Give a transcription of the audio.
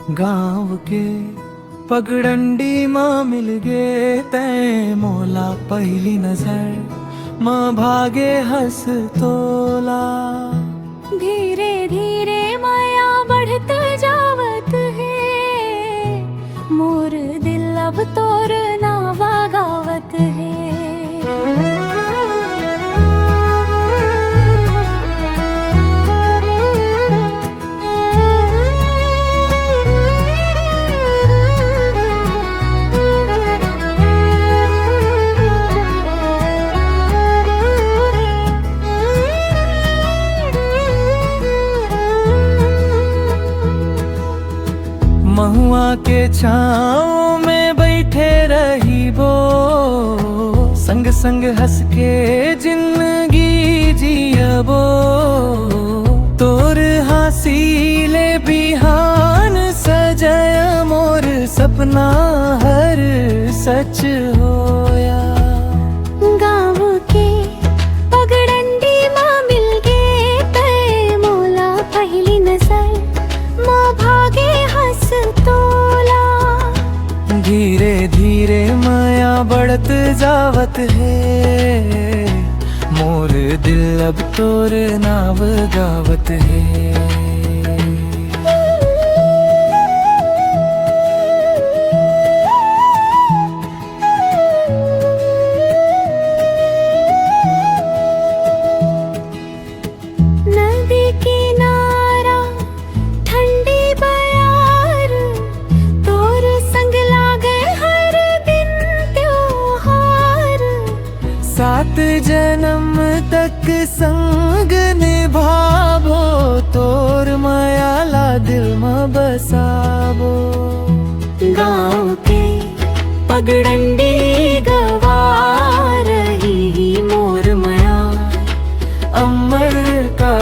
गाँव के पगडंडी माँ मिल गे तै मोला पहली नजर माँ भागे हंस तोला। धीरे धीरे माया बढ़त जावत है, मोर दिल अब तोर नावा गावत है। महुआ के छाँव में बैठे रही वो, संग संग हंस के जिंदगी जियबो। तोर हसीले बिहान सजय मोर सपना हर सच होया। गाँव के पगडंडी माँ मिल गे तै मोला पहली नजर माँ भागे हंस तोला। धीरे धीरे माया बढ़त जावत है, मोर दिल अब तोर नाव गावत है। नदी किनारा ठंडी बयार, तोर संग लागे हर दिन त्योहार। 7 जन्म तक संग निभाबो, तोर मायाला दिल में बसाबो। गाँव के पगडंडी गवा रही मोर माया अमर का